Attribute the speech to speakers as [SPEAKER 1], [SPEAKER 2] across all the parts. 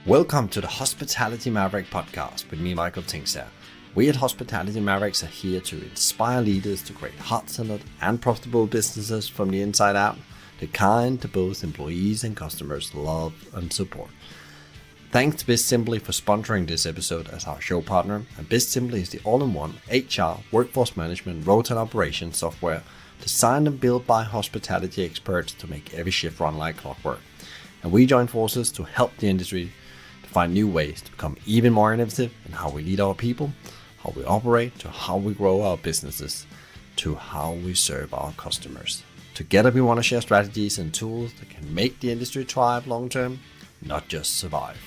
[SPEAKER 1] Welcome to the Hospitality Maverick podcast with me, Michael Tingsager. We at Hospitality Mavericks are here to inspire leaders to create heart-centered and profitable businesses from the inside out, the kind that both employees and customers love and support. Thanks to BizSimply for sponsoring this episode as our show partner. And BizSimply is the all-in-one HR, workforce management, road and operations software designed and built by hospitality experts to make every shift run like clockwork. And we join forces to help the industry to find new ways to become even more innovative in how we lead our people, how we operate, to how we grow our businesses, to how we serve our customers. Together we want to share strategies and tools that can make the industry thrive long term, not just survive.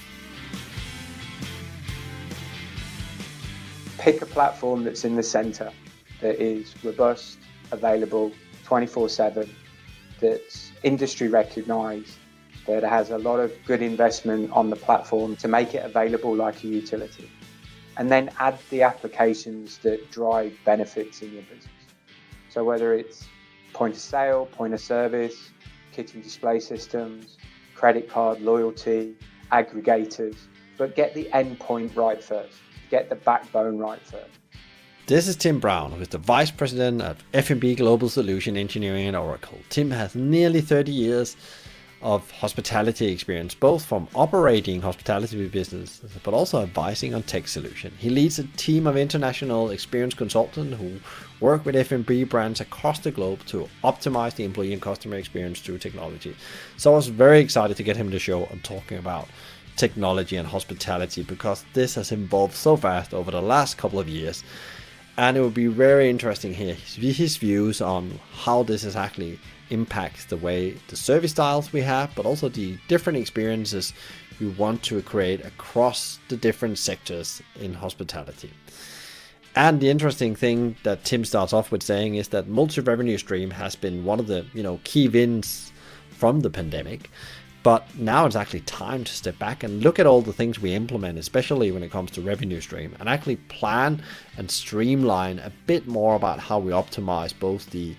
[SPEAKER 2] Pick a platform that's in the center, that is robust, available 24/7, that's industry recognized, that has a lot of good investment on the platform to make it available like a utility. And then add the applications that drive benefits in your business. So whether it's point of sale, point of service, kitchen display systems, credit card, loyalty, aggregators, but get the endpoint right first. Get the backbone right first.
[SPEAKER 1] This is Tim Brown, who is the Vice President of F&B Global Solution Engineering at Oracle. Tim has nearly 30 years of hospitality experience, both from operating hospitality businesses, but also advising on tech solution. He leads a team of international experienced consultants who work with F&B brands across the globe to optimize the employee and customer experience through technology. So I was very excited to get him to the show and talking about technology and hospitality, because this has evolved so fast over the last couple of years. And it will be very interesting here, his views on how this is actually impacts the way the service styles we have, but also the different experiences we want to create across the different sectors in hospitality. And the interesting thing that Tim starts off with saying is that multi-revenue stream has been one of the key wins from the pandemic. But now it's actually time to step back and look at all the things we implement, especially when it comes to revenue stream, and actually plan and streamline a bit more about how we optimize both the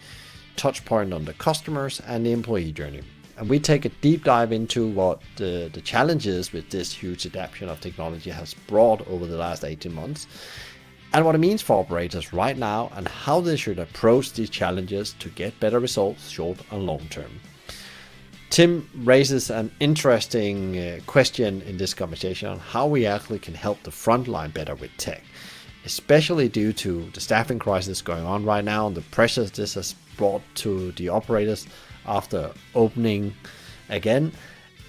[SPEAKER 1] touch point on the customers and the employee journey. And we take a deep dive into what the challenges with this huge adoption of technology has brought over the last 18 months, and what it means for operators right now, and how they should approach these challenges to get better results short and long term. Tim raises an interesting question in this conversation on how we actually can help the frontline better with tech, especially due to the staffing crisis going on right now and the pressures this has brought to the operators after opening again.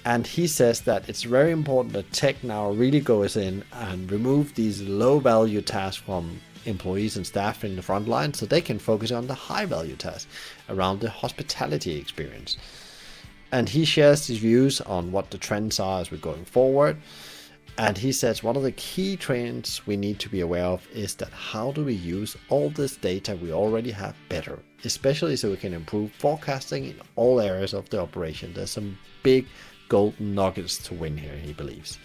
[SPEAKER 1] And he says that it's very important that tech now really goes in and remove these low value tasks from employees and staff in the front line so they can focus on the high value tasks around the hospitality experience. And he shares his views on what the trends are as we're going forward. And he says one of the key trends we need to be aware of is that how do we use all this data we already have better, especially so we can improve forecasting in all areas of the operation. There's some big golden nuggets to win here, he believes.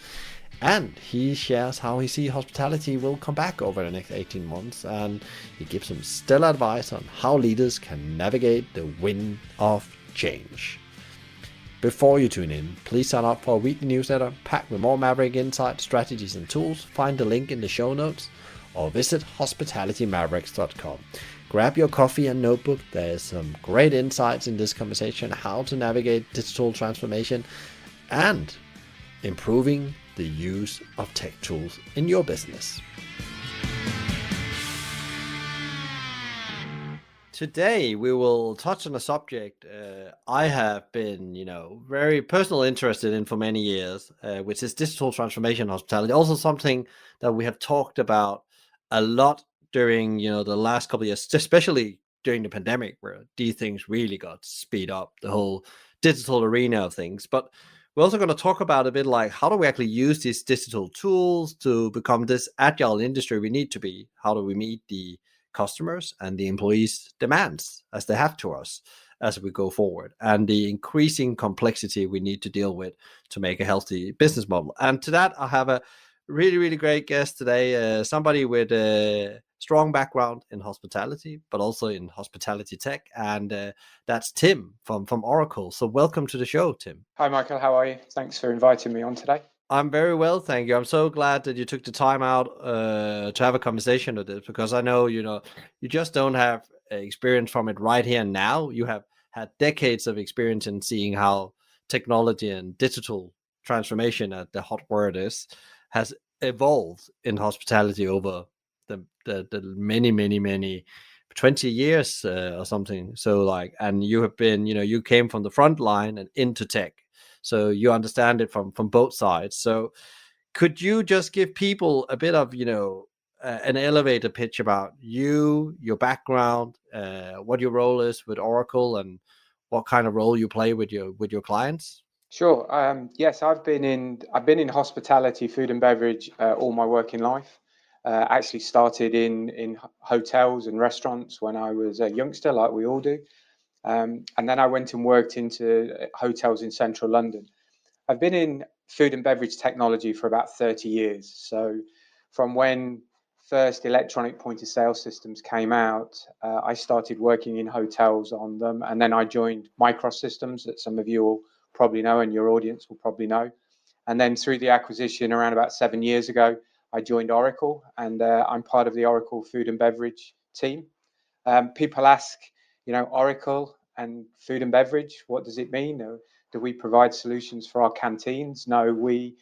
[SPEAKER 1] And he shares how he sees hospitality will come back over the next 18 months. And he gives some stellar advice on how leaders can navigate the wind of change. Before you tune in, please sign up for a weekly newsletter packed with more Maverick insights, strategies and tools. Find the link in the show notes or visit hospitalitymavericks.com. Grab your coffee and notebook. There's some great insights in this conversation, how to navigate digital transformation and improving the use of tech tools in your business. Today, we will touch on a subject I have been, very personally interested in for many years, which is digital transformation hospitality. Also something that we have talked about a lot during, the last couple of years, especially during the pandemic, where these things really got speed up, the whole digital arena of things. But we're also going to talk about a bit like how do we actually use these digital tools to become this agile industry we need to be? How do we meet the customers and the employees' demands as they have to us as we go forward, and the increasing complexity we need to deal with to make a healthy business model? And to that, I have a really, really great guest today, somebody with a strong background in hospitality, but also in hospitality tech. And that's Tim from Oracle. So welcome to the show, Tim.
[SPEAKER 2] Hi, Michael. How are you? Thanks for inviting me on today.
[SPEAKER 1] I'm very well, thank you. I'm so glad that you took the time out to have a conversation with this, because I know you just don't have experience from it right here and now. You have had decades of experience in seeing how technology and digital transformation, the hot word is, has evolved in hospitality over the many 20 years or something. So like, and you have been, you came from the front line and into tech, so you understand it from both sides. So could you just give people a bit of an elevator pitch about your background, what your role is with Oracle, and what kind of role you play with your clients?
[SPEAKER 2] Sure. Yes, I've been in hospitality, food and beverage all my working life. Actually started in hotels and restaurants when I was a youngster, like we all do. And then I went and worked into hotels in central London. I've been in food and beverage technology for about 30 years. So from when first electronic point of sale systems came out, I started working in hotels on them. And then I joined Microsystems, that some of you will probably know and your audience will probably know. And then through the acquisition around about 7 years ago, I joined Oracle, and I'm part of the Oracle food and beverage team. People ask, Oracle and food and beverage, what does it mean? Do we provide solutions for our canteens? No, we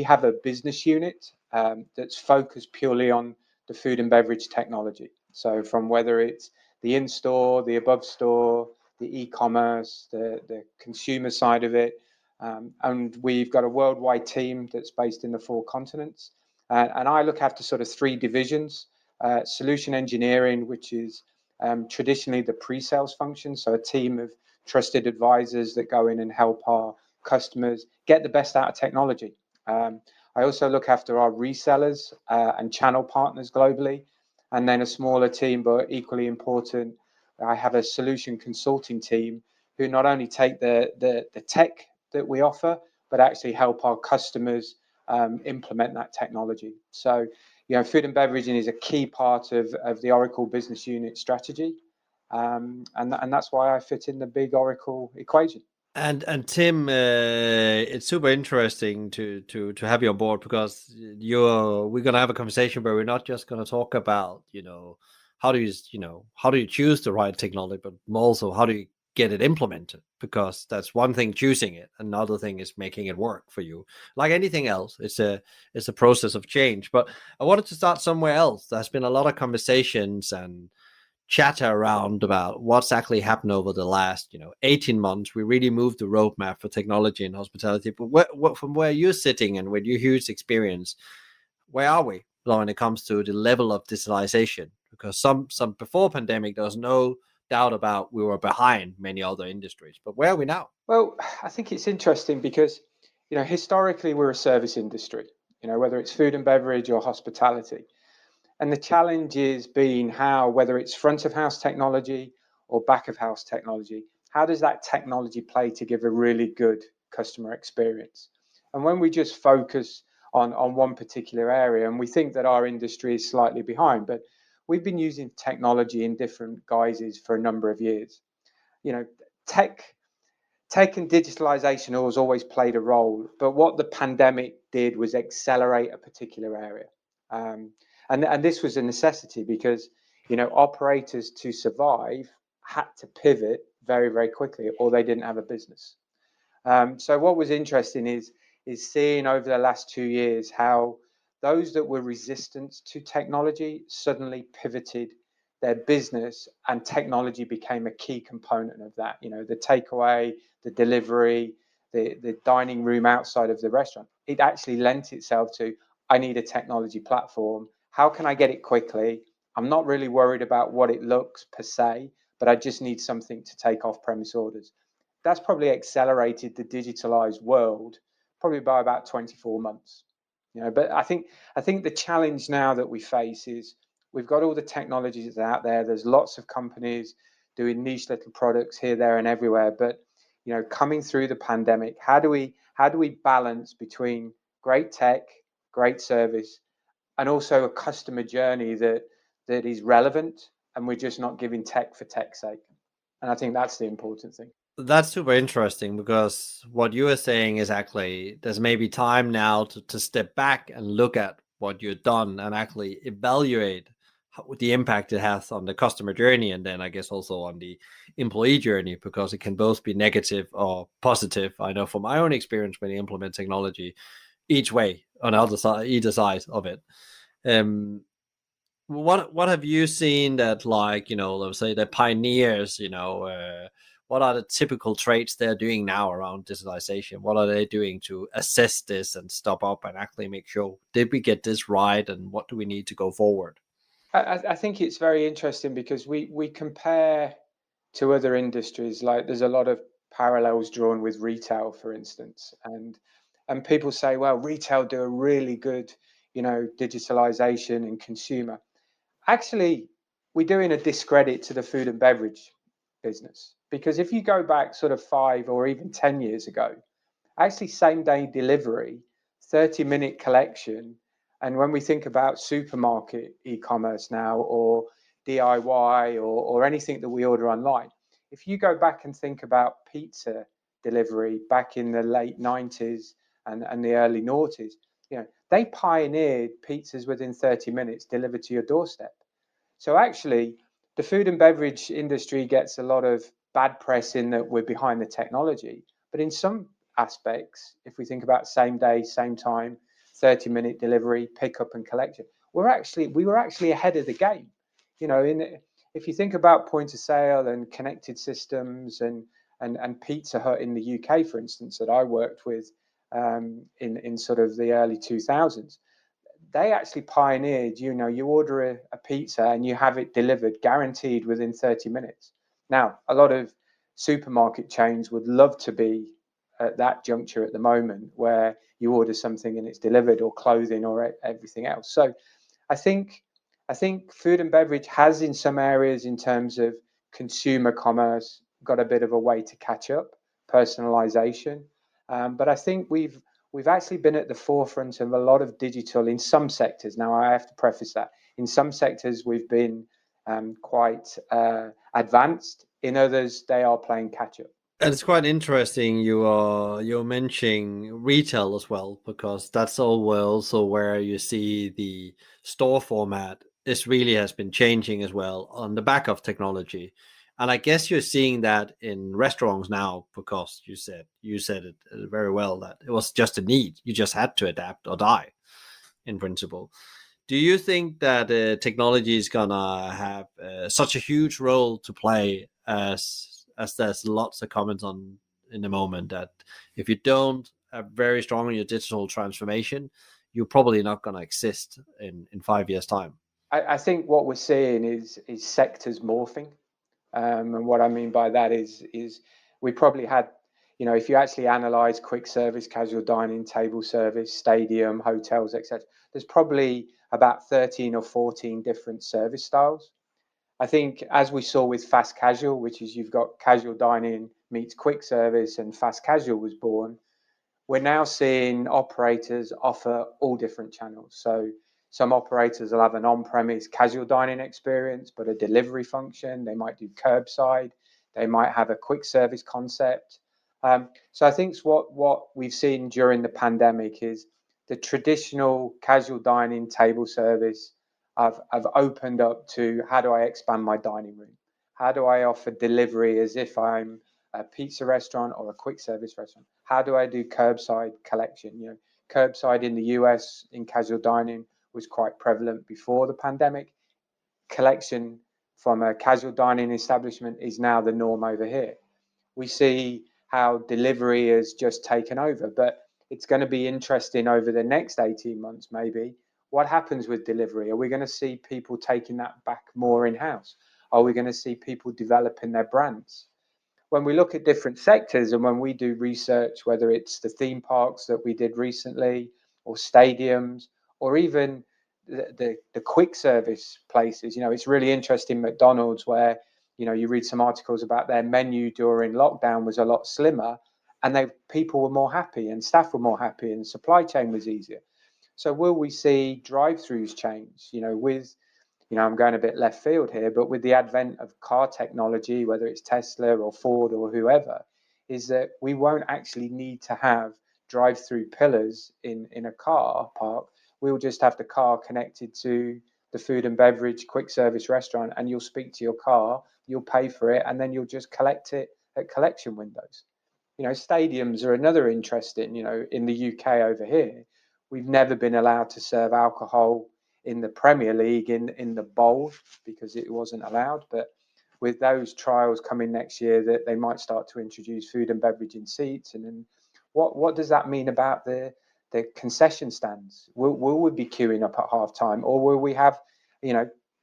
[SPEAKER 2] have a business unit that's focused purely on the food and beverage technology. So from whether it's the in-store, the above-store, the e-commerce, the consumer side of it, and we've got a worldwide team that's based in the 4 continents. And I look after sort of 3 divisions: solution engineering, which is traditionally the pre-sales function, so a team of trusted advisors that go in and help our customers get the best out of technology. I also look after our resellers and channel partners globally, and then a smaller team, but equally important, I have a solution consulting team who not only take the tech that we offer, but actually help our customers implement that technology. So food and beverage is a key part of the Oracle business unit strategy. And that's why I fit in the big Oracle equation.
[SPEAKER 1] And Tim, it's super interesting to have you on board, because we're gonna have a conversation where we're not just gonna talk about how do you choose the right technology, but also how do you get it implemented, because that's one thing choosing it, another thing is making it work for you. Like anything else, it's a process of change. But I wanted to start somewhere else. There's been a lot of conversations and chatter around about what's actually happened over the last 18 months. We really moved the roadmap for technology and hospitality, but from where you're sitting and with your huge experience, where are we when it comes to the level of digitalization? Because some before pandemic, there was no doubt about we were behind many other industries, but where are we now?
[SPEAKER 2] Well, I think it's interesting because, historically we're a service industry, whether it's food and beverage or hospitality. And the challenge is being how, whether it's front of house technology or back of house technology, how does that technology play to give a really good customer experience? And when we just focus on one particular area, and we think that our industry is slightly behind, but we've been using technology in different guises for a number of years. You know, tech Tech and digitalization has always played a role, but what the pandemic did was accelerate a particular area. Um, and this was a necessity because, operators to survive had to pivot very, very quickly or they didn't have a business. So what was interesting is seeing over the last 2 years how those that were resistant to technology suddenly pivoted their business, and technology became a key component of that. The takeaway, the delivery, the dining room outside of the restaurant. It actually lent itself to, I need a technology platform. How can I get it quickly? I'm not really worried about what it looks per se, but I just need something to take off premise orders. That's probably accelerated the digitalized world probably by about 24 months. But I think the challenge now that we face is we've got all the technologies out there. There's lots of companies doing niche little products here, there, and everywhere. But coming through the pandemic, how do we balance between great tech, great service, and also a customer journey that is relevant, and we're just not giving tech for tech's sake? And I think that's the important thing.
[SPEAKER 1] That's super interesting because what you are saying is actually there's maybe time now to step back and look at what you've done and actually evaluate the impact it has on the customer journey and then I guess also on the employee journey because it can both be negative or positive. I know from my own experience when you implement technology each way on either side of it. Um, what have you seen that like let's say the pioneers what are the typical traits they're doing now around digitalization? What are they doing to assess this and stop up and actually make sure did we get this right and what do we need to go forward?
[SPEAKER 2] I think it's very interesting because we compare to other industries. Like there's a lot of parallels drawn with retail, for instance, and people say, well, retail do a really good, digitalization and consumer. Actually, we're doing a discredit to the food and beverage business because if you go back sort of 5 or even 10 years ago, actually same day delivery, 30-minute collection. And when we think about supermarket e-commerce now or DIY or anything that we order online, if you go back and think about pizza delivery back in the late 90s and the early noughties, they pioneered pizzas within 30 minutes delivered to your doorstep. So actually, the food and beverage industry gets a lot of bad press in that we're behind the technology. But in some aspects, if we think about same day, same time, 30-minute delivery, pickup and collection, we were actually ahead of the game. If you think about point of sale and connected systems and Pizza Hut in the UK, for instance, that I worked with in sort of the early 2000s, they actually pioneered, you order a pizza and you have it delivered guaranteed within 30 minutes. Now, a lot of supermarket chains would love to be at that juncture at the moment where you order something and it's delivered, or clothing or everything else. So I think I think food and beverage has in some areas in terms of consumer commerce got a bit of a way to catch up, personalization. But I think we've actually been at the forefront of a lot of digital in some sectors. Now I have to preface that in some sectors we've been quite advanced. In others, they are playing catch up.
[SPEAKER 1] And it's quite interesting you're mentioning retail as well because that's also where you see the store format is really has been changing as well on the back of technology. And I guess you're seeing that in restaurants now because you said it very well that it was just a need. You just had to adapt or die in principle. Do you think that technology is gonna have such a huge role to play as there's lots of comments on in the moment that if you don't have very strong in your digital transformation, you're probably not gonna exist in 5 years time.
[SPEAKER 2] I think what we're seeing is sectors morphing. And what I mean by that is we probably had, if you actually analyze quick service, casual dining, table service, stadium, hotels, etc., there's probably about 13 or 14 different service styles. I think as we saw with fast casual, which is you've got casual dining meets quick service and fast casual was born, we're now seeing operators offer all different channels. So some operators will have an on-premise casual dining experience, but a delivery function. They might do curbside. They might have a quick service concept. So I think what we've seen during the pandemic is the traditional casual dining table service. I've opened up to how do I expand my dining room? How do I offer delivery as if I'm a pizza restaurant or a quick service restaurant? How do I do curbside collection? Curbside in the US in casual dining was quite prevalent before the pandemic. Collection from a casual dining establishment is now the norm over here. We see how delivery has just taken over, but it's going to be interesting over the next 18 months, maybe. What happens with delivery? Are we going to see people taking that back more in house? Are we going to see people developing their brands? When we look at different sectors and when we do research, whether it's the theme parks that we did recently or stadiums or even the quick service places, it's really interesting. McDonald's, where, you read some articles about their menu during lockdown was a lot slimmer and people were more happy and staff were more happy and supply chain was easier. So will we see drive-throughs change, with I'm going a bit left field here, but with the advent of car technology, whether it's Tesla or Ford or whoever, is that we won't actually need to have drive-through pillars in a car park. We'll just have the car connected to the food and beverage quick service restaurant, and you'll speak to your car, you'll pay for it, and then you'll just collect it at collection windows. Stadiums are another interesting, in the UK over here, we've never been allowed to serve alcohol in the Premier League in the bowl because it wasn't allowed. But with those trials coming next year, that they might start to introduce food and beverage in seats. And then what does that mean about the concession stands? Will we be queuing up at half time, or will we have,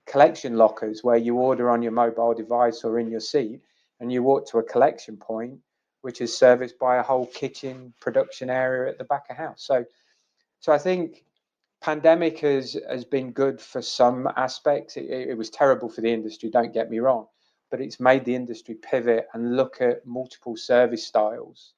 [SPEAKER 2] collection lockers where you order on your mobile device or in your seat and you walk to a collection point, which is serviced by a whole kitchen production area at the back of house? So I think pandemic has been good for some aspects. It was terrible for the industry, don't get me wrong, but it's made the industry pivot and look at multiple service styles,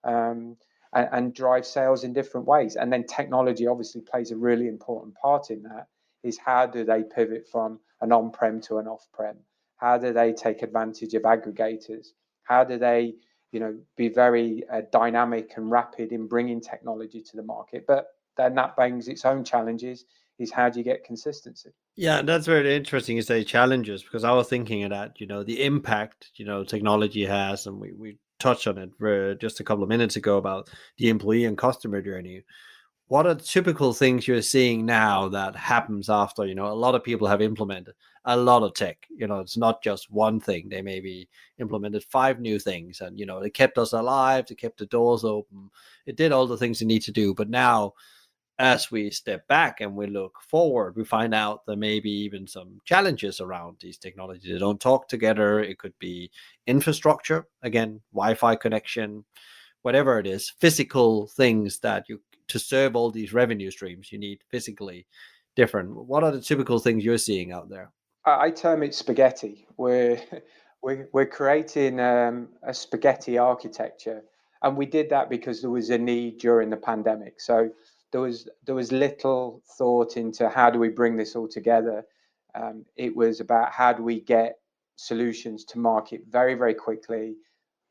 [SPEAKER 2] and drive sales in different ways. And then technology obviously plays a really important part in that, is how do they pivot from an on-prem to an off-prem? How do they take advantage of aggregators? How do they be very dynamic and rapid in bringing technology to the market? But then that brings its own challenges, is how do you get consistency?
[SPEAKER 1] Yeah, that's very interesting you say challenges, because I was thinking of that, the impact, technology has, and we touched on it just a couple of minutes ago about the employee and customer journey. What are the typical things you're seeing now that happens after, a lot of people have implemented a lot of tech? It's not just one thing. They maybe implemented 5 new things, and, they kept us alive, they kept the doors open, it did all the things they need to do. But now, as we step back and we look forward, we find out there may be even some challenges around these technologies. They don't talk together. It could be infrastructure, again, Wi-Fi connection, whatever it is, physical things that to serve all these revenue streams, you need physically different. What are the typical things you're seeing out there?
[SPEAKER 2] I term it spaghetti. We're creating a spaghetti architecture, and we did that because there was a need during the pandemic. So there was little thought into how do we bring this all together. It was about how do we get solutions to market very, very quickly,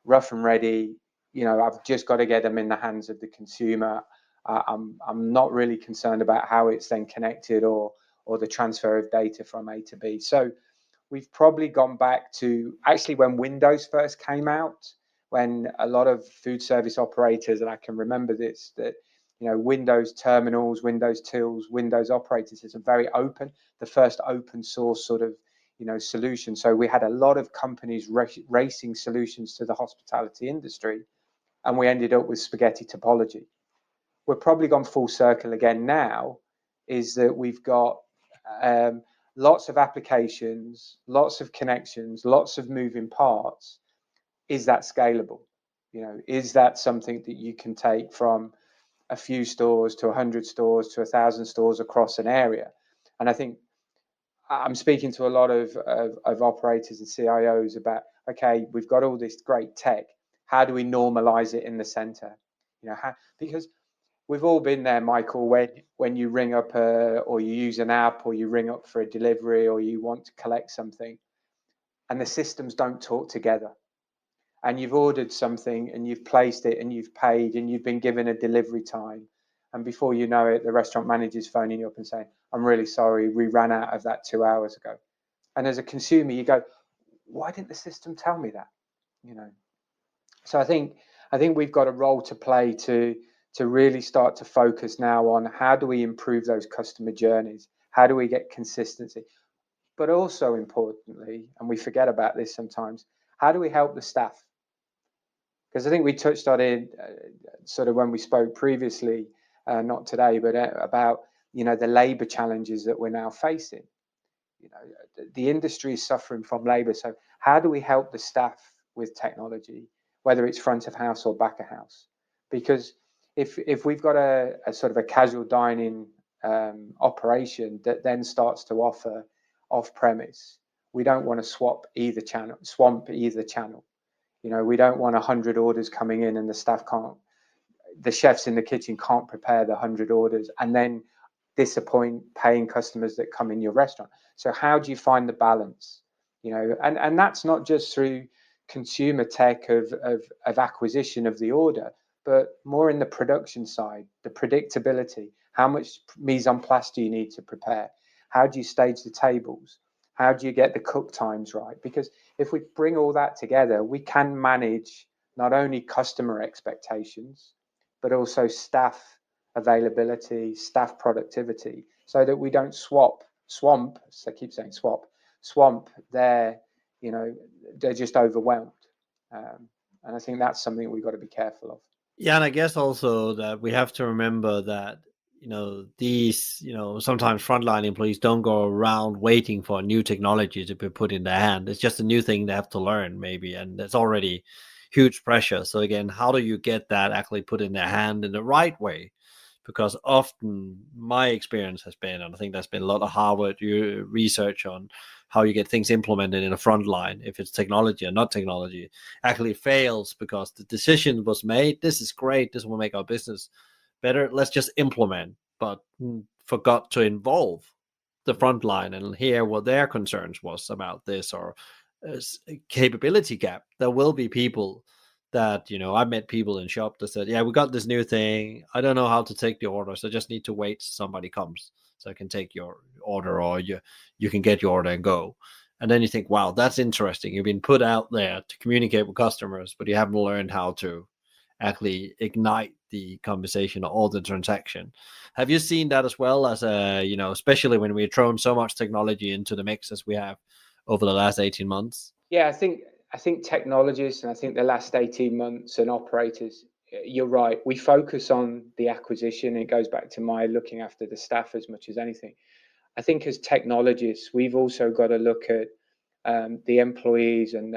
[SPEAKER 2] rough and ready. I've just got to get them in the hands of the consumer. I'm not really concerned about how it's then connected or the transfer of data from A to B. So we've probably gone back to actually when Windows first came out, when a lot of food service operators, and I can remember this, that Windows terminals, Windows tills, Windows operating system, very open, the first open source sort of solution. So we had a lot of companies racing solutions to the hospitality industry, and we ended up with spaghetti topology. We're probably gone full circle again now, is that we've got lots of applications, lots of connections, lots of moving parts. Is that scalable? Is that something that you can take from a few stores to 100 stores to 1,000 stores across an area? And I think I'm speaking to a lot of operators and CIOs about, okay, we've got all this great tech. How do we normalize it in the center? Because we've all been there, Michael, when you ring up or you use an app, or you ring up for a delivery, or you want to collect something, and the systems don't talk together. And you've ordered something and you've placed it and you've paid and you've been given a delivery time. And before you know it, the restaurant manager's phoning you up and saying, I'm really sorry, we ran out of that 2 hours ago. And as a consumer, you go, why didn't the system tell me that? So I think we've got a role to play to really start to focus now on how do we improve those customer journeys? How do we get consistency? But also importantly, and we forget about this sometimes, how do we help the staff? Because I think we touched on it sort of when we spoke previously, not today, but about the labour challenges that we're now facing. The industry is suffering from labour. So how do we help the staff with technology, whether it's front of house or back of house? Because if we've got a sort of a casual dining operation that then starts to offer off premise, we don't want to swamp either channel. We don't want 100 orders coming in and the chefs in the kitchen can't prepare the 100 orders, and then disappoint paying customers that come in your restaurant. So how do you find the balance? And that's not just through consumer tech of acquisition of the order, but more in the production side, the predictability. How much mise en place do you need to prepare? How do you stage the tables? How do you get the cook times right? Because if we bring all that together, we can manage not only customer expectations, but also staff availability, staff productivity, so that we don't swamp, so I keep saying swamp their, they're just overwhelmed. And I think that's something we've got to be careful of.
[SPEAKER 1] Yeah, and I guess also that we have to remember that these sometimes frontline employees don't go around waiting for new technology to be put in their hand. It's just a new thing they have to learn, maybe, and it's already huge pressure. So again, how do you get that actually put in their hand in the right way? Because often my experience has been, and I think there's been a lot of Harvard research on how you get things implemented in a front line, if it's technology or not technology, actually fails because the decision was made. This is great. This will make our business better. Let's just implement, but forgot to involve the front line and hear what their concerns was about this, or capability gap. There will be people that, I met people in shop that said, yeah, we got this new thing. I don't know how to take the order. So I just need to wait till somebody comes so I can take your order, or you can get your order and go. And then you think, wow, that's interesting. You've been put out there to communicate with customers, but you haven't learned how to actually ignite the conversation or the transaction. Have you seen that as well, as especially when we've thrown so much technology into the mix as we have over the last 18 months?
[SPEAKER 2] Yeah, I think technologists, and I think the last 18 months, and operators, you're right. We focus on the acquisition. It goes back to my looking after the staff as much as anything. I think as technologists, we've also got to look at the employees and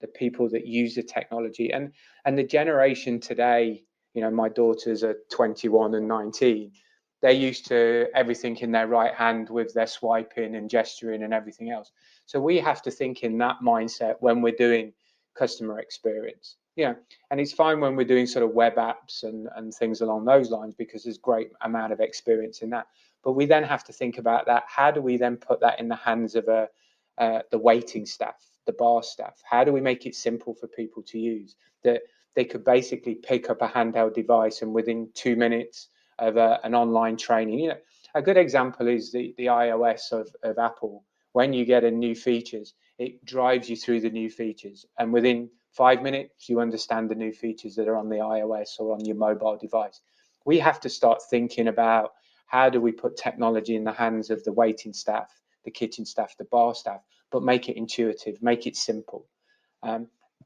[SPEAKER 2] the people that use the technology, and the generation today. My daughters are 21 and 19. They're used to everything in their right hand with their swiping and gesturing and everything else. So we have to think in that mindset when we're doing customer experience. And it's fine when we're doing sort of web apps and things along those lines, because there's great amount of experience in that. But we then have to think about that. How do we then put that in the hands of the waiting staff, the bar staff? How do we make it simple for people to use, that they could basically pick up a handheld device and within 2 minutes of an online training? A good example is the iOS of Apple. When you get a new features, it drives you through the new features, and within 5 minutes you understand the new features that are on the iOS or on your mobile device. We have to start thinking about, how do we put technology in the hands of the waiting staff, the kitchen staff, the bar staff, but make it intuitive, make it simple.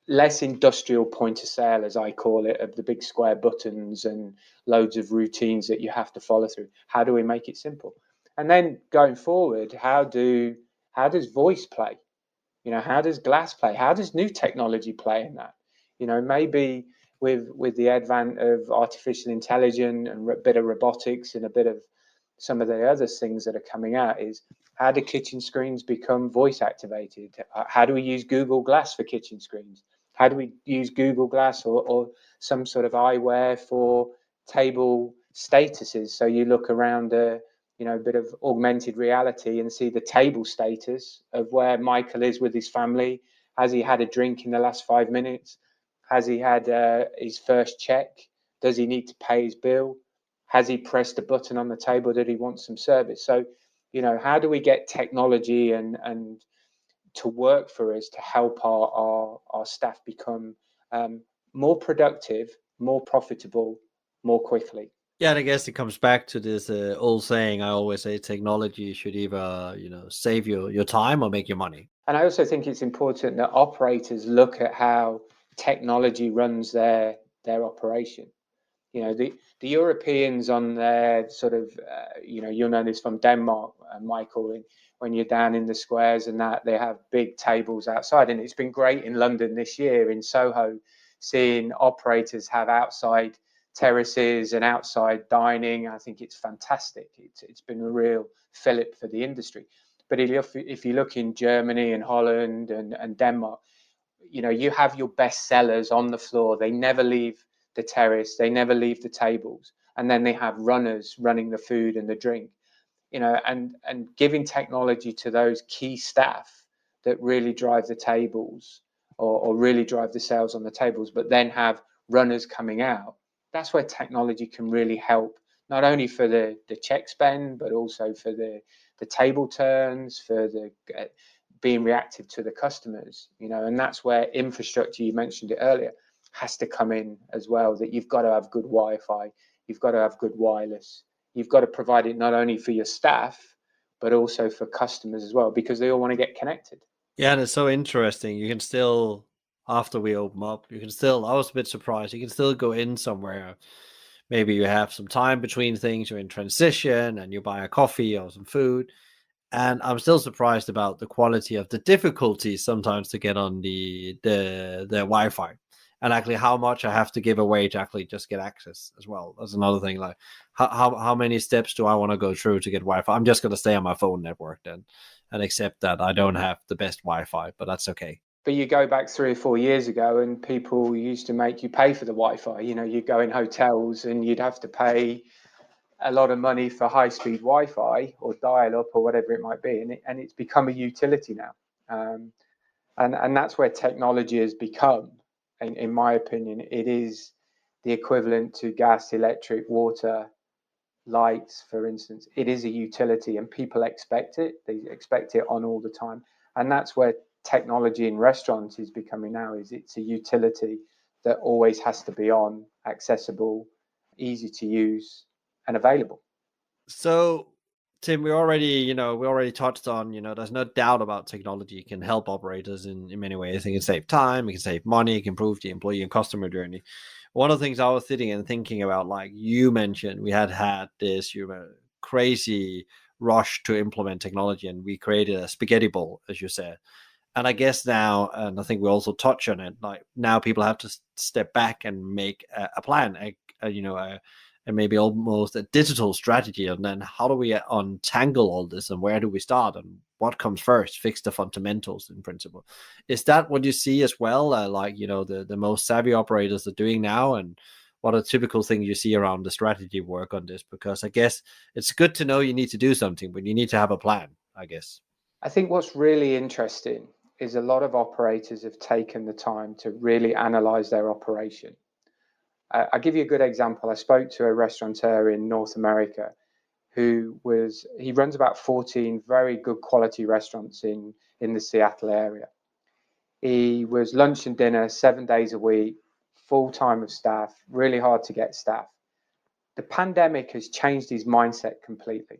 [SPEAKER 2] Less industrial point of sale, as I call it, of the big square buttons and loads of routines that you have to follow through. How do we make it simple? And then going forward, how does voice play? How does glass play? How does new technology play in that? Maybe with the advent of artificial intelligence and a bit of robotics and a bit of some of the other things that are coming out, is how do kitchen screens become voice activated? How do we use Google Glass for kitchen screens? How do we use Google Glass or some sort of eyewear for table statuses? So you look around a bit of augmented reality and see the table status of where Michael is with his family. Has he had a drink in the last 5 minutes? Has he had his first check? Does he need to pay his bill? Has he pressed a button on the table that he wants some service? So, how do we get technology and to work for us to help our staff become more productive, more profitable, more quickly?
[SPEAKER 1] Yeah, and I guess it comes back to this old saying I always say: technology should either save your time or make you money.
[SPEAKER 2] And I also think it's important that operators look at how technology runs their operation. The Europeans on their sort of, you'll know this from Denmark, Michael, when you're down in the squares and that, they have big tables outside. And it's been great in London this year, in Soho, seeing operators have outside terraces and outside dining. I think it's fantastic. It's been a real fillip for the industry. But if you look in Germany and Holland and Denmark, you have your best sellers on the floor. They never leave the terrace. They never leave the tables. and then they have runners running the food and the drink, and giving technology to those key staff that really drive the tables, or really drive the sales on the tables, but then have runners coming out. That's where technology can really help, not only for the check spend, but also for the table turns, for the being reactive to the customers, and that's where infrastructure, you mentioned it earlier, has to come in as well. That you've got to have good Wi-Fi, you've got to have good wireless, you've got to provide it not only for your staff, but also for customers as well, because they all want to get connected.
[SPEAKER 1] Yeah, and it's so interesting. You can still, after we open up, you can still, I was a bit surprised, you can still go in somewhere. Maybe you have some time between things, you're in transition and you buy a coffee or some food. And I'm still surprised about the quality of the difficulties sometimes to get on the Wi-Fi, and actually how much I have to give away to actually just get access as well. That's another thing. Like how many steps do I want to go through to get Wi-Fi? I'm just going to stay on my phone network then, and accept that I don't have the best Wi-Fi, but that's okay.
[SPEAKER 2] But you go back 3 or 4 years ago, and people used to make you pay for the Wi-Fi. You'd go in hotels and you'd have to pay a lot of money for high-speed Wi-Fi or dial-up or whatever it might be, and it's become a utility now. And that's where technology has become, in my opinion, it is the equivalent to gas, electric, water, lights, for instance. It is a utility, and people expect it. They expect it on all the time, and that's where technology in restaurants is becoming now. Is it's a utility that always has to be on, accessible, easy to use, and available.
[SPEAKER 1] So, Tim, we already touched on, there's no doubt about technology can help operators in many ways. It can save time, it can save money, it can improve the employee and customer journey. One of the things I was sitting and thinking about, like you mentioned, we had this crazy rush to implement technology, and we created a spaghetti bowl, as you said. And I guess now, and I think we also touch on it, like now people have to step back and make a plan, and maybe almost a digital strategy. And then how do we untangle all this, and where do we start, and what comes first? Fix the fundamentals, in principle. Is that what you see as well? Like, the most savvy operators are doing now, and what are typical things you see around the strategy work on this? Because I guess it's good to know you need to do something, but you need to have a plan, I guess.
[SPEAKER 2] I think what's really interesting is a lot of operators have taken the time to really analyze their operation. I'll give you a good example. I spoke to a restaurateur in North America he runs about 14 very good quality restaurants in the Seattle area. He was lunch and dinner 7 days a week, full time of staff, really hard to get staff. The pandemic has changed his mindset completely.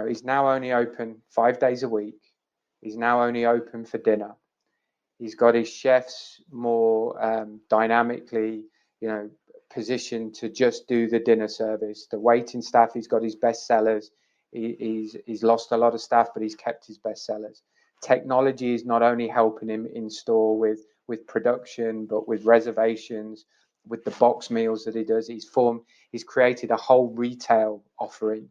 [SPEAKER 2] He's now only open 5 days a week. He's now only open for dinner. He's got his chefs more dynamically, positioned to just do the dinner service. The waiting staff, he's got his best sellers. He's lost a lot of staff, but he's kept his best sellers. Technology is not only helping him in store with production, but with reservations, with the box meals that he does. He's created a whole retail offering,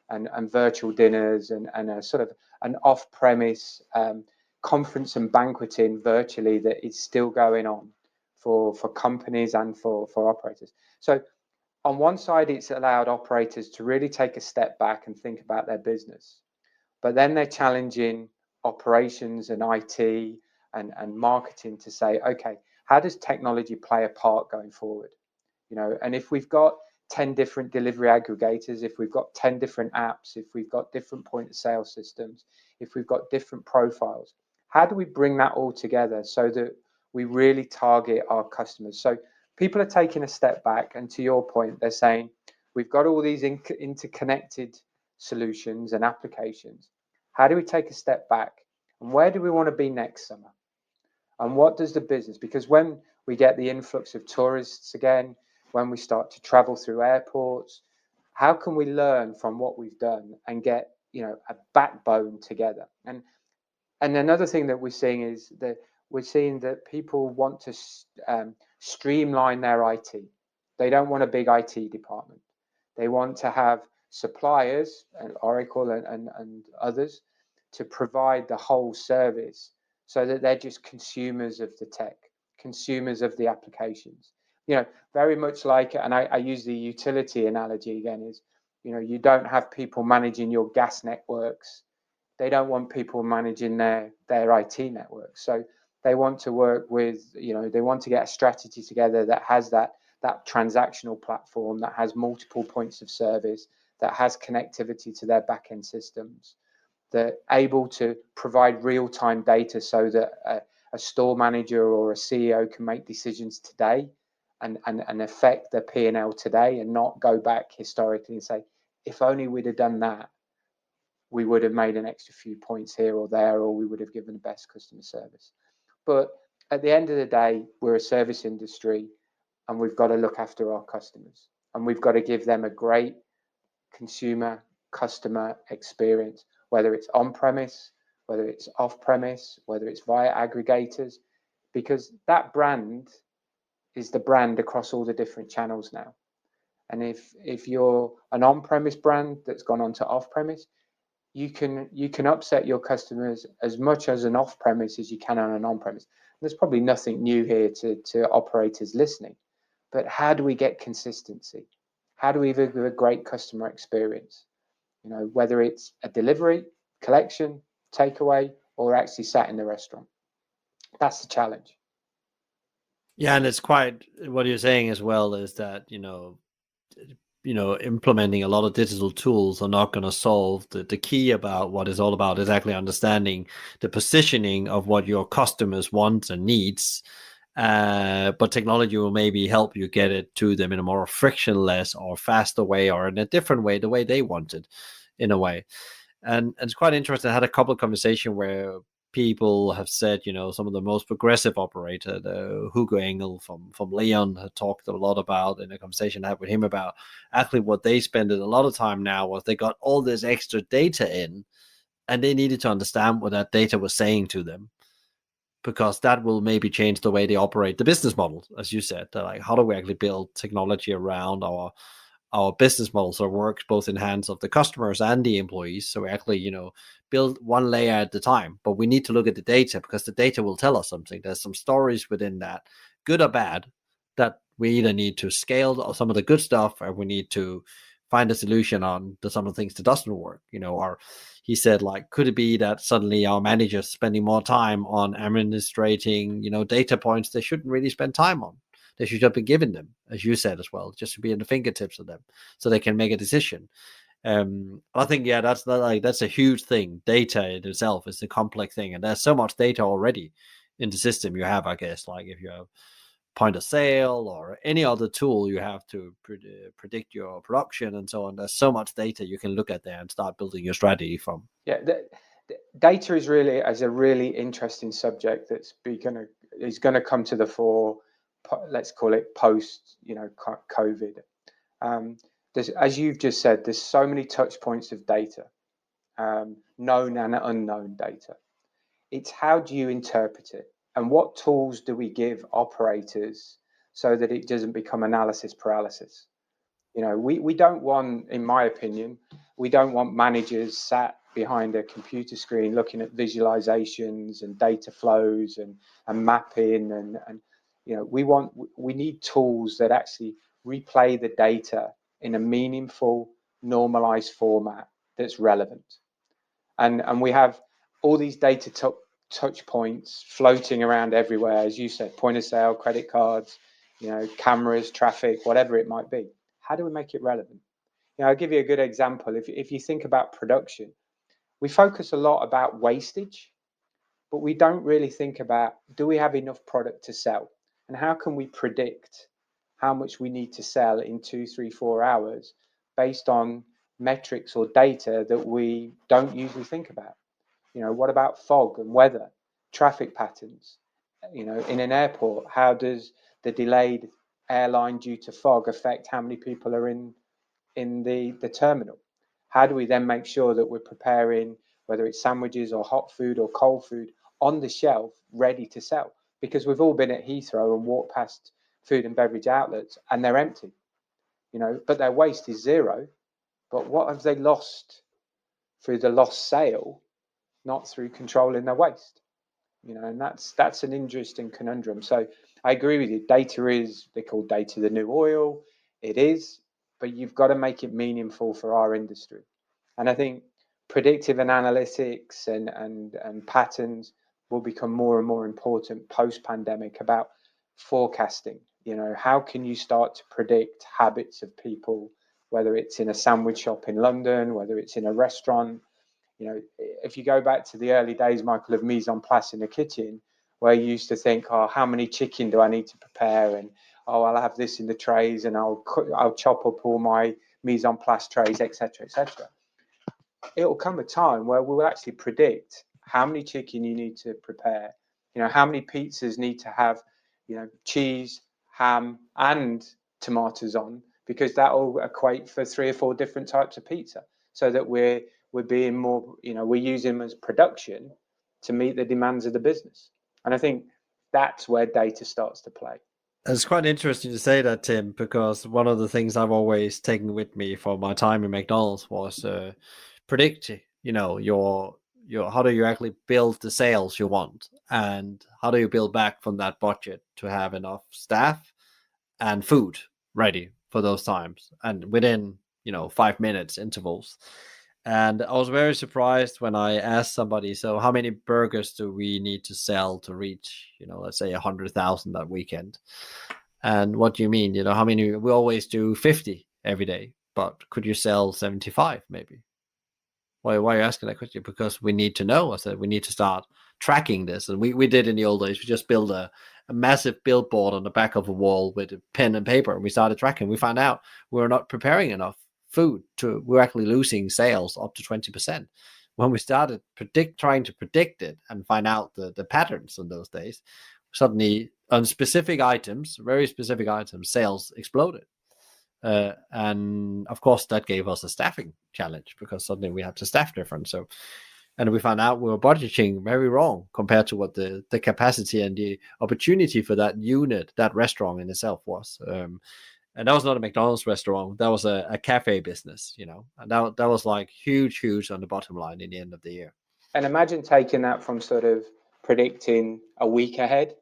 [SPEAKER 2] and virtual dinners, and a sort of an off-premise conference and banqueting virtually that is still going on for companies and for operators. So on one side, it's allowed operators to really take a step back and think about their business, but then they're challenging operations and IT and marketing to say, okay, how does technology play a part going forward? And if we've got 10 different delivery aggregators, if we've got 10 different apps, if we've got different point of sale systems, if we've got different profiles, how do we bring that all together so that we really target our customers? So people are taking a step back, and to your point, they're saying, we've got all these interconnected solutions and applications. How do we take a step back? And where do we want to be next summer? And what does the business, because when we get the influx of tourists again, when we start to travel through airports, how can we learn from what we've done and get a backbone together? And another thing that we're seeing is that we're seeing that people want to streamline their IT. They don't want a big IT department. They want to have suppliers, and Oracle and others, to provide the whole service, so that they're just consumers of the tech, consumers of the applications. very much like, and I use the utility analogy again, is, you don't have people managing your gas networks. They don't want people managing their IT networks. So they want to work with, they want to get a strategy together that has that transactional platform, that has multiple points of service, that has connectivity to their back-end systems, that able to provide real-time data so that a store manager or a CEO can make decisions today and affect their P&L today, and not go back historically and say, if only we'd have done that, we would have made an extra few points here or there, or we would have given the best customer service. But at the end of the day, we're a service industry, and we've got to look after our customers, and we've got to give them a great consumer customer experience, whether it's on-premise, whether it's off-premise, whether it's via aggregators, because that brand is the brand across all the different channels now. And if you're an on-premise brand that's gone on to off-premise, you can upset your customers as much as an off-premise as you can on an on-premise. There's probably nothing new here to operators listening, but how do we get consistency? How do we give a great customer experience? Whether it's a delivery, collection, takeaway, or actually sat in the restaurant. That's the challenge.
[SPEAKER 1] Yeah, and it's quite what you're saying as well is that implementing a lot of digital tools are not going to solve the key about what it's all about is actually understanding the positioning of what your customers want and needs. But technology will maybe help you get it to them in a more frictionless or faster way, or in a different way, the way they want it, in a way. And it's quite interesting. I had a couple of conversations where people have said, some of the most progressive operator, the Hugo Engel from Leon, had talked a lot about, in a conversation I had with him, about actually what they spend a lot of time now was they got all this extra data in, and they needed to understand what that data was saying to them, because that will maybe change the way they operate the business model, as you said. Like, how do we actually build technology around our business model so it works both in hands of the customers and the employees? So we actually, build one layer at a time. But we need to look at the data, because the data will tell us something. There's some stories within that, good or bad, that we either need to scale some of the good stuff, or we need to find a solution on some of the things that doesn't work. Or he said, like, could it be that suddenly our managers spending more time on administrating, data points they shouldn't really spend time on? They should have been given them, as you said as well, just to be in the fingertips of them, so they can make a decision. I think, yeah, that's a huge thing. Data in itself is a complex thing, and there's so much data already in the system you have. I guess, like, if you have point of sale or any other tool you have to predict your production and so on, there's so much data you can look at there and start building your strategy from.
[SPEAKER 2] Yeah, the data is a really interesting subject that's going to come to the fore. Let's call it post, COVID. As you've just said, there's so many touch points of data, known and unknown data. It's how do you interpret it, and what tools do we give operators so that it doesn't become analysis paralysis? We don't want, in my opinion, we don't want managers sat behind a computer screen looking at visualizations and data flows and mapping and we need tools that actually replay the data in a meaningful, normalized format that's relevant. And we have all these data touch points floating around everywhere, as you said, point of sale, credit cards, cameras, traffic, whatever it might be. How do we make it relevant? I'll give you a good example. If you think about production, we focus a lot about wastage, but we don't really think about, do we have enough product to sell? And how can we predict how much we need to sell in 2, 3, 4 hours based on metrics or data that we don't usually think about? What about fog and weather, traffic patterns? In an airport, how does the delayed airline due to fog affect how many people are in the terminal? How do we then make sure that we're preparing, whether it's sandwiches or hot food or cold food, on the shelf, ready to sell? Because we've all been at Heathrow and walked past food and beverage outlets and they're empty, but their waste is zero. But what have they lost through the lost sale, not through controlling their waste? And that's an interesting conundrum. So I agree with you. Data is, they call data the new oil. It is, but you've got to make it meaningful for our industry. And I think predictive and analytics and patterns will become more and more important post-pandemic about forecasting. How can you start to predict habits of people, whether it's in a sandwich shop in London, whether it's in a restaurant? If you go back to the early days, Michael, of mise en place in the kitchen, where you used to think, oh, how many chicken do I need to prepare? And, oh, I'll have this in the trays and I'll chop up all my mise en place trays, etc., etc. It'll come a time where we'll actually predict how many chicken you need to prepare, how many pizzas need to have, cheese, ham, and tomatoes on, because that will equate for 3 or 4 different types of pizza, so that we're being more, we're using them as production to meet the demands of the business. And I think that's where data starts to play.
[SPEAKER 1] It's quite interesting to say that, Tim, because one of the things I've always taken with me for my time in McDonald's was predict, your how do you actually build the sales you want, and how do you build back from that budget to have enough staff and food ready for those times, and within 5 minutes intervals. And I was very surprised when I asked somebody, so how many burgers do we need to sell to reach, let's say 100,000 that weekend? And what do you mean? How many? We always do 50 every day, but could you sell 75 maybe? Why are you asking that question? Because we need to know. I said, we need to start tracking this. And we did in the old days. We just built a massive billboard on the back of a wall with a pen and paper. And we started tracking. We found out we were not preparing enough food. We're actually losing sales up to 20%. When we started trying to predict it and find out the patterns in those days, suddenly on specific items, very specific items, sales exploded. And of course that gave us a staffing challenge, because suddenly we had to staff different. And we found out we were budgeting very wrong compared to what the capacity and the opportunity for that unit, that restaurant in itself was. And that was not a McDonald's restaurant. That was a cafe business, and that was like huge on the bottom line in the end of the year.
[SPEAKER 2] And imagine taking that from sort of predicting a week ahead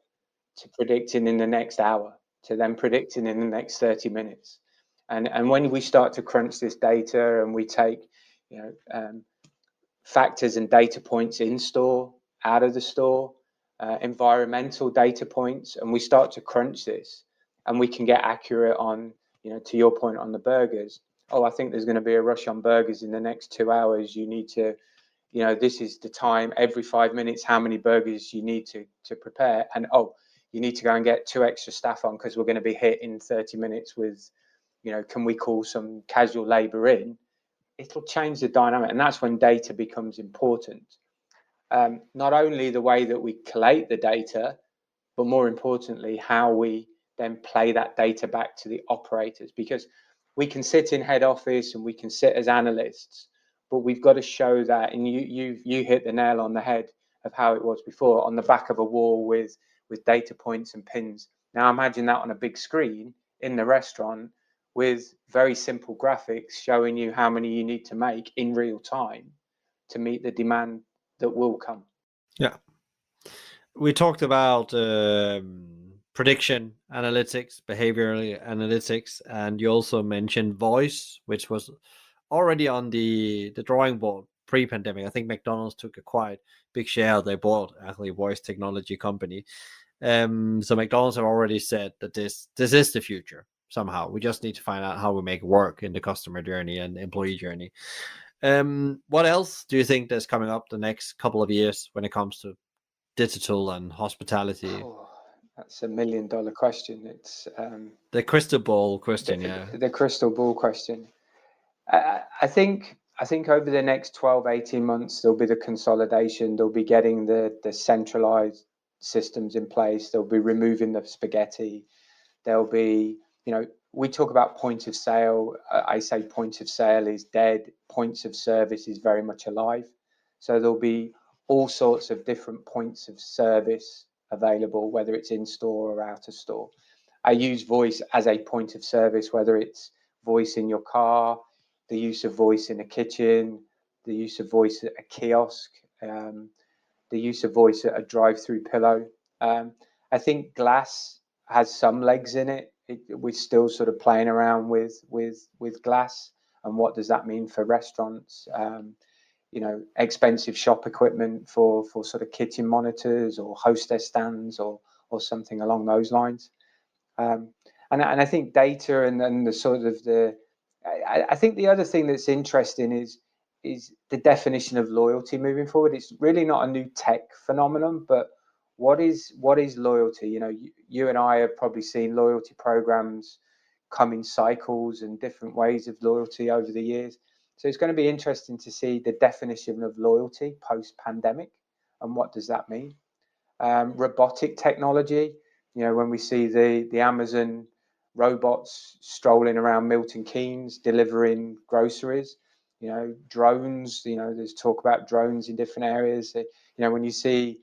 [SPEAKER 2] to predicting in the next hour, to then predicting in the next 30 minutes. And when we start to crunch this data and we take, factors and data points in store, out of the store, environmental data points, and we start to crunch this, and we can get accurate on, to your point on the burgers. Oh, I think there's going to be a rush on burgers in the next 2 hours. You need to, this is the time, every 5 minutes, how many burgers you need to prepare. And, oh, you need to go and get 2 extra staff on because we're going to be hit in 30 minutes with, can we call some casual labor in? It'll change the dynamic. And that's when data becomes important. Not only the way that we collate the data, but more importantly, how we then play that data back to the operators. Because we can sit in head office and we can sit as analysts, but we've got to show that. And you hit the nail on the head of how it was before, on the back of a wall with data points and pins. Now imagine that on a big screen in the restaurant with very simple graphics showing you how many you need to make in real time to meet the demand that will come.
[SPEAKER 1] Yeah. We talked about prediction analytics, behavioral analytics, and you also mentioned voice, which was already on the drawing board pre-pandemic. I think McDonald's took a quite big share. They bought actually a voice technology company. So McDonald's have already said that this is the future somehow. We just need to find out how we make it work in the customer journey and employee journey. What else do you think that's coming up the next couple of years when it comes to digital and hospitality?
[SPEAKER 2] Oh, that's $1 million question. It's
[SPEAKER 1] the crystal ball question.
[SPEAKER 2] The crystal ball question. I think over the next 12, 18 months, there'll be the consolidation. They'll be getting the centralized systems in place. They'll be removing the spaghetti. There'll be, we talk about point of sale. I say point of sale is dead. Points of service is very much alive. So there'll be all sorts of different points of service available, whether it's in store or out of store. I use voice as a point of service, whether it's voice in your car, the use of voice in a kitchen, the use of voice at a kiosk, the use of voice at a drive-through pillow. I think glass has some legs in it. We're still sort of playing around with glass and what does that mean for restaurants. Expensive shop equipment for sort of kitchen monitors or hostess stands or something along those lines. And I think data and the sort of I think the other thing that's interesting is the definition of loyalty moving forward. It's really not a new tech phenomenon, but what is loyalty? You and I have probably seen loyalty programs come in cycles and different ways of loyalty over the years. So it's going to be interesting to see the definition of loyalty post-pandemic and what does that mean. Robotic technology, when we see the Amazon robots strolling around Milton Keynes delivering groceries, drones, there's talk about drones in different areas. When you see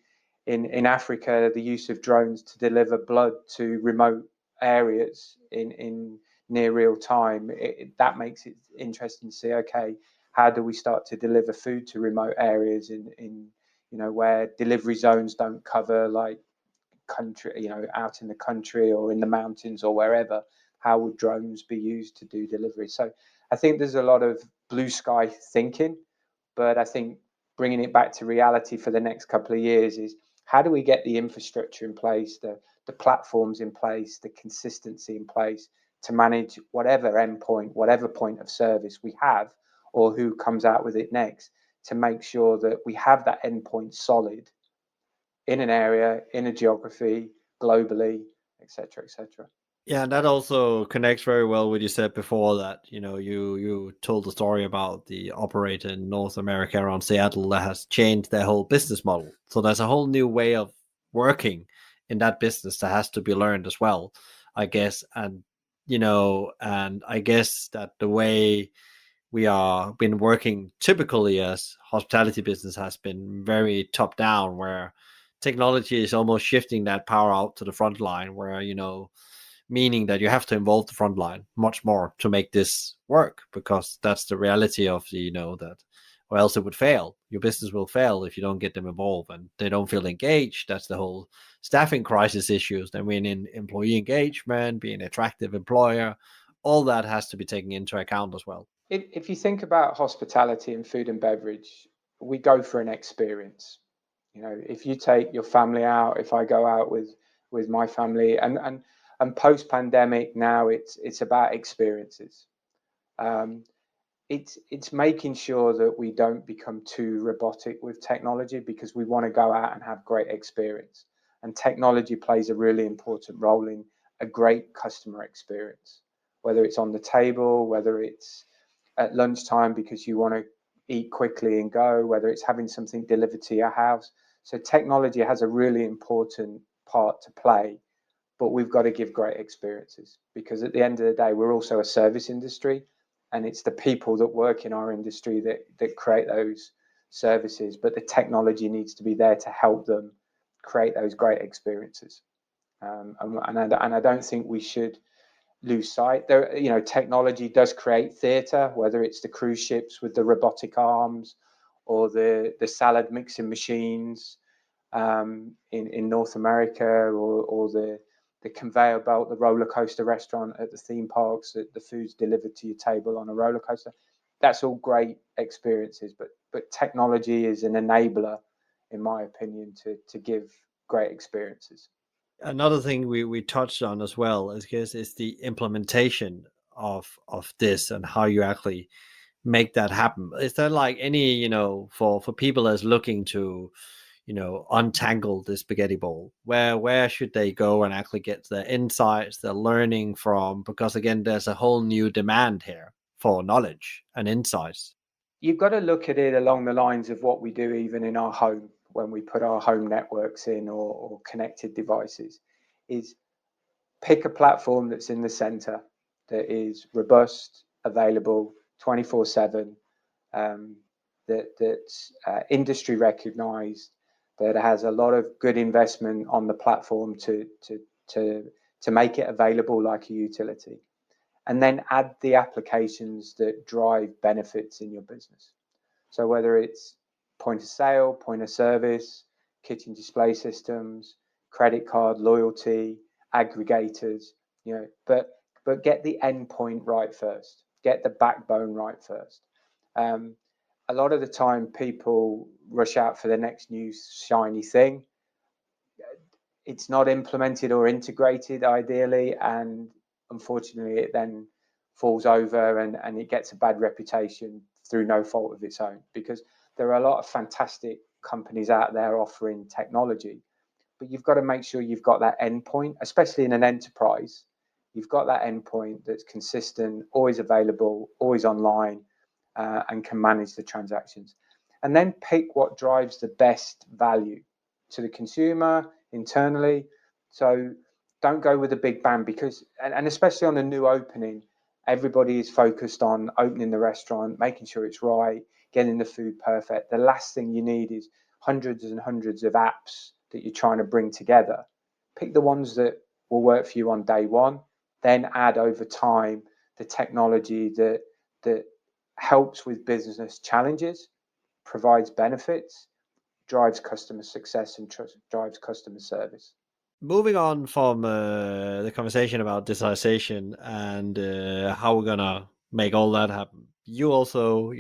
[SPEAKER 2] in Africa the use of drones to deliver blood to remote areas in near real time, that makes it interesting to see, okay, how do we start to deliver food to remote areas in where delivery zones don't cover, like country, out in the country or in the mountains or wherever. How would drones be used to do delivery? So I think there's a lot of blue sky thinking, but I think bringing it back to reality for the next couple of years is how do we get the infrastructure in place, the platforms in place, the consistency in place to manage whatever endpoint, whatever point of service we have, or who comes out with it next, to make sure that we have that endpoint solid in an area, in a geography, globally, etc., etc.
[SPEAKER 1] Yeah, and that also connects very well with you said before that, you told the story about the operator in North America around Seattle that has changed their whole business model. So there's a whole new way of working in that business that has to be learned as well, I guess. And I guess that the way we are been working typically as hospitality business has been very top down, where technology is almost shifting that power out to the front line, where meaning that you have to involve the front line much more to make this work, because that's the reality of that, or else it would fail. Your business will fail if you don't get them involved and they don't feel engaged. That's the whole staffing crisis issues. Then we in employee engagement, being an attractive employer, all that has to be taken into account as well.
[SPEAKER 2] If you think about hospitality and food and beverage, we go for an experience. If you take your family out, if I go out with my family, and post pandemic now, it's about experiences. It's making sure that we don't become too robotic with technology, because we want to go out and have great experience. And technology plays a really important role in a great customer experience, whether it's on the table, whether it's at lunchtime because you want to eat quickly and go, whether it's having something delivered to your house. So technology has a really important part to play, but we've got to give great experiences, because at the end of the day, we're also a service industry, and it's the people that work in our industry that create those services, but the technology needs to be there to help them create those great experiences. And I don't think we should lose sight. Technology does create theatre, whether it's the cruise ships with the robotic arms or the salad mixing machines in North America, or the conveyor belt, the roller coaster restaurant at the theme parks, that the food's delivered to your table on a roller coaster. That's all great experiences, but technology is an enabler, in my opinion, to give great experiences.
[SPEAKER 1] Another thing we touched on as well, I guess, is the implementation of this and how you actually make that happen. Is there like any, for people that's looking to, untangle the spaghetti bowl, where should they go and actually get the insights, the learning from? Because again, there's a whole new demand here for knowledge and insights.
[SPEAKER 2] You've got to look at it along the lines of what we do even in our home, when we put our home networks in, or connected devices, is pick a platform that's in the center, that is robust, available 24/7, that's industry recognized, that has a lot of good investment on the platform to make it available like a utility, and then add the applications that drive benefits in your business. So whether it's point of sale, point of service, kitchen display systems, credit card, loyalty, aggregators, but get the endpoint right first. Get the backbone right first. A lot of the time, people rush out for the next new shiny thing. It's not implemented or integrated ideally, and unfortunately, it then falls over and it gets a bad reputation through no fault of its own, because there are a lot of fantastic companies out there offering technology, but you've got to make sure you've got that endpoint, especially in an enterprise. You've got that endpoint that's consistent, always available, always online, and can manage the transactions. And then pick what drives the best value to the consumer internally. So don't go with a big bang, because, and especially on a new opening, everybody is focused on opening the restaurant, making sure it's right, getting the food perfect. The last thing you need is hundreds and hundreds of apps that you're trying to bring together. Pick the ones that will work for you on day one, then add over time the technology that helps with business challenges, provides benefits, drives customer success, and drives customer service.
[SPEAKER 1] Moving on from the conversation about digitalization and how we're gonna make all that happen, you also,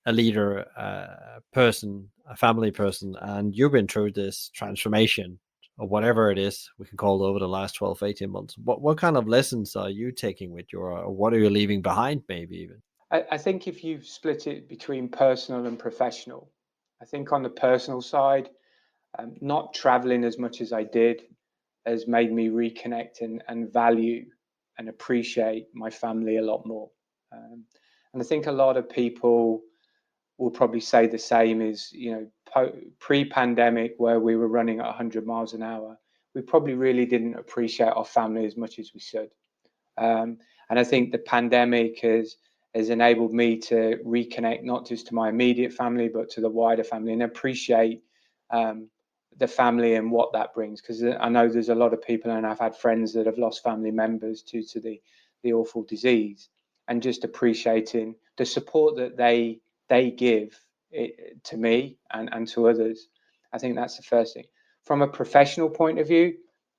[SPEAKER 1] a leader, a person, a family person, and you've been through this transformation or whatever it is we can call it over the last 12, 18 months. What kind of lessons are you taking with you, or what are you leaving behind, maybe even?
[SPEAKER 2] I think if you split it between personal and professional, I think on the personal side, not traveling as much as I did has made me reconnect and value and appreciate my family a lot more. And I think a lot of people will probably say the same. Is, pre-pandemic, where we were running at 100 miles an hour, we probably really didn't appreciate our family as much as we should. And I think the pandemic has enabled me to reconnect not just to my immediate family, but to the wider family, and appreciate the family and what that brings. Because I know there's a lot of people, and I've had friends that have lost family members due to the awful disease, and just appreciating the support that they give to me and to others. I think that's the first thing. From a professional point of view,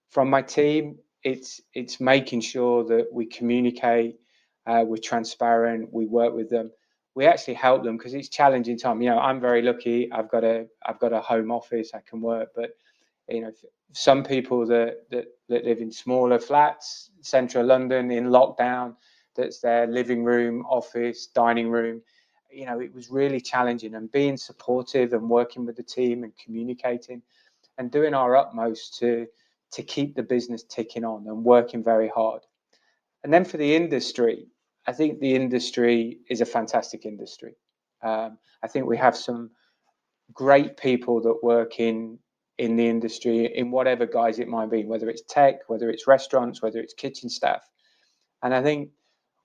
[SPEAKER 2] from my team, it's making sure that we communicate, we're transparent, we work with them, we actually help them, because it's challenging time. I'm very lucky. I've got a home office, I can work, but some people that live in smaller flats, central London, in lockdown, that's their living room, office, dining room. It was really challenging, and being supportive and working with the team and communicating and doing our utmost to keep the business ticking on and working very hard. And then for the industry, I think the industry is a fantastic industry. I think we have some great people that work in the industry, in whatever guise it might be, whether it's tech, whether it's restaurants, whether it's kitchen staff. And I think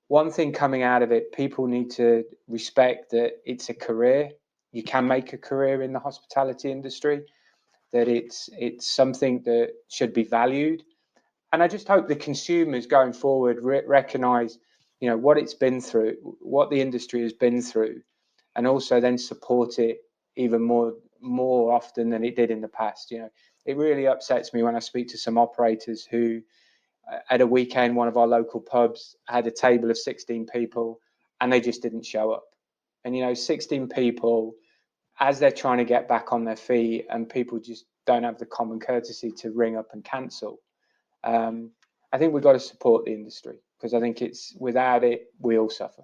[SPEAKER 2] one thing coming out of it, people need to respect that it's a career. You can make a career in the hospitality industry, that it's something that should be valued. And I just hope the consumers going forward recognize, what it's been through, what the industry has been through, and also then support it even more often than it did in the past. It really upsets me when I speak to some operators who, at a weekend, one of our local pubs had a table of 16 people and they just didn't show up. And 16 people, as they're trying to get back on their feet, and people just don't have the common courtesy to ring up and cancel. I think we've got to support the industry, because I think without it, we all suffer.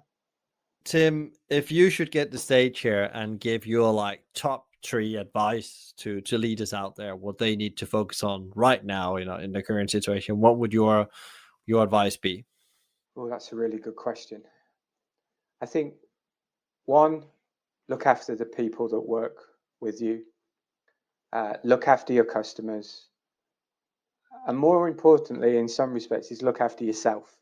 [SPEAKER 1] Tim, if you should get the stage here and give your top 3 advice to leaders out there, what they need to focus on right now, in the current situation, what would your advice be?
[SPEAKER 2] Well, that's a really good question. I think, one, look after the people that work with you, look after your customers, and more importantly, in some respects, is look after yourself.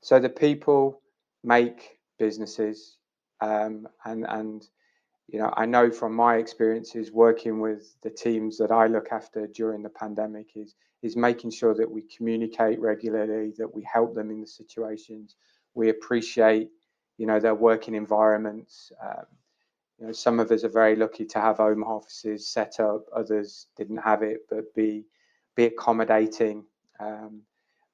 [SPEAKER 2] So the people make businesses, and I know from my experiences working with the teams that I look after during the pandemic is making sure that we communicate regularly, that we help them in the situations, we appreciate their working environments. Some of us are very lucky to have home offices set up, others didn't have it, but be be accommodating,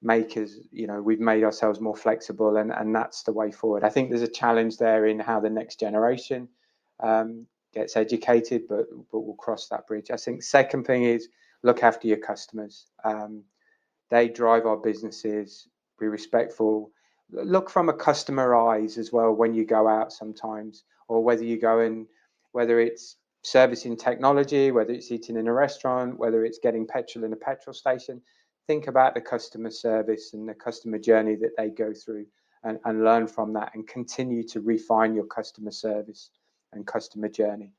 [SPEAKER 2] make us, we've made ourselves more flexible, and that's the way forward. I think there's a challenge there in how the next generation gets educated, but we'll cross that bridge. I think second thing is look after your customers. They drive our businesses. Be respectful. Look from a customer eyes as well when you go out sometimes, or whether you go in, whether it's servicing technology, whether it's eating in a restaurant, whether it's getting petrol in a petrol station. Think about the customer service and the customer journey that they go through, and learn from that, and continue to refine your customer service and customer journey.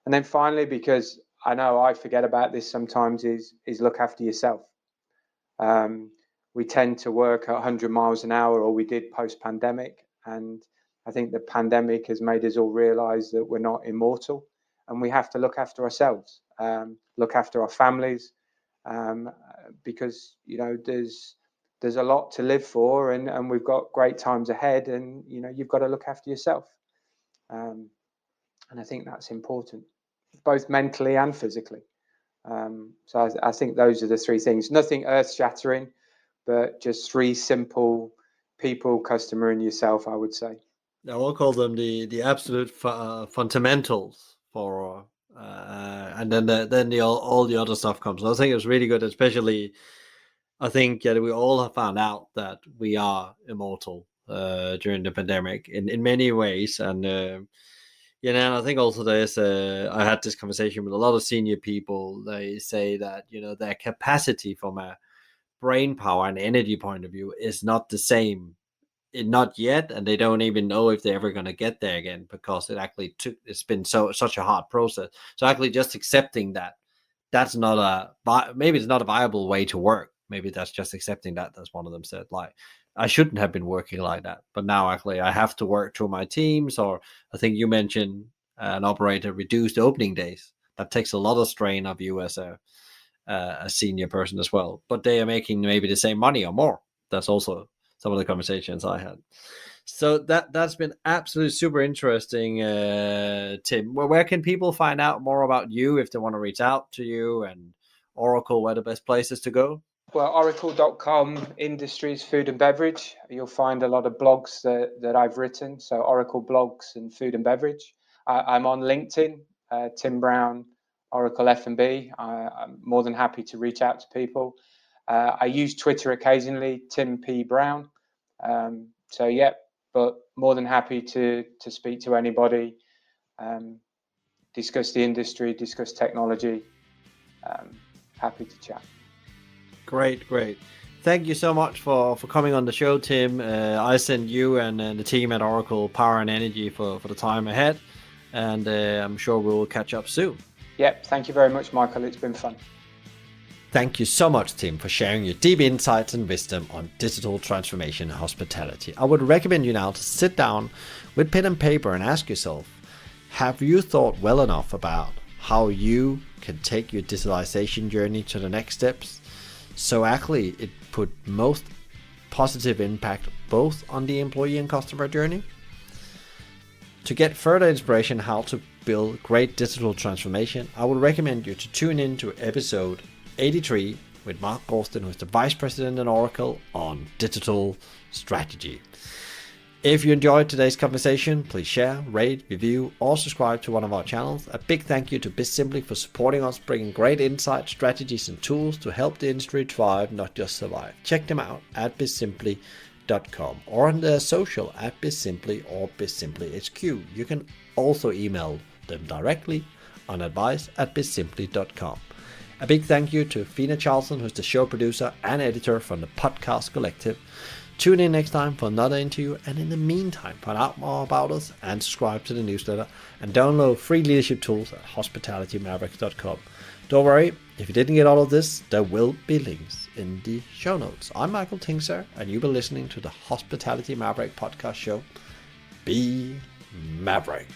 [SPEAKER 2] And then finally, because I know I forget about this sometimes, is look after yourself. We tend to work at 100 miles an hour, or we did post-pandemic, and I think the pandemic has made us all realize that we're not immortal, and we have to look after ourselves, look after our families, because there's a lot to live for, and we've got great times ahead, and you've got to look after yourself, and I think that's important, both mentally and physically. So I think those are the three things. Nothing earth-shattering, but just three simple: people, customer, and yourself, I would say.
[SPEAKER 1] I will call them the absolute fundamentals for, and then all the other stuff comes. I think it's really good, especially. I think we all have found out that we are immortal during the pandemic in many ways, and and I think also there's I had this conversation with a lot of senior people. They say that their capacity from a brain power and energy point of view is not the same, not yet, and they don't even know if they're ever going to get there again, because it's been such a hard process. So actually just accepting that's not maybe it's not a viable way to work. Maybe that's just accepting that, as one of them said, like, I shouldn't have been working like that, but now actually I have to work through my teams. Or I think you mentioned an operator reduced opening days. That takes a lot of strain of you as a senior person as well, but they are making maybe the same money or more. That's also some of the conversations I had. So that's been absolutely super interesting, Tim. Where can people find out more about you if they want to reach out to you, and Oracle, where the best places to go?
[SPEAKER 2] Well, oracle.com, industries, food and beverage. You'll find a lot of blogs that I've written. So Oracle blogs and food and beverage. I'm on LinkedIn, Tim Brown, Oracle F&B. I'm more than happy to reach out to people. I use Twitter occasionally, Tim P. Brown. So yeah, but more than happy to speak to anybody, discuss the industry, discuss technology. Happy to chat.
[SPEAKER 1] Great. Thank you so much for coming on the show, Tim. I send you and the team at Oracle Power and Energy for the time ahead, and I'm sure we'll catch up soon.
[SPEAKER 2] Yep, thank you very much, Michael. It's been fun.
[SPEAKER 1] Thank you so much, Tim, for sharing your deep insights and wisdom on digital transformation and hospitality. I would recommend you now to sit down with pen and paper and ask yourself, have you thought well enough about how you can take your digitalization journey to the next steps, so actually it put most positive impact both on the employee and customer journey? To get further inspiration how to build great digital transformation, I would recommend you to tune in to episode 83 with Mark Gorston, who is the Vice President at Oracle, on digital strategy. If you enjoyed today's conversation, please share, rate, review, or subscribe to one of our channels. A big thank you to BizSimply for supporting us, bringing great insights, strategies, and tools to help the industry thrive, not just survive. Check them out at bizsimply.com or on their social at BizSimply or BizSimplyHQ. You can also email them directly on advice@bizsimply.com. A big thank you to Fina Charlson, who's the show producer and editor from the Podcast Collective. Tune in next time for another interview, and in the meantime, find out more about us and subscribe to the newsletter and download free leadership tools at hospitalitymavericks.com. Don't worry, if you didn't get all of this, there will be links in the show notes. I'm Michael Tingser, and you've been listening to the Hospitality Maverick podcast show. Be Maverick.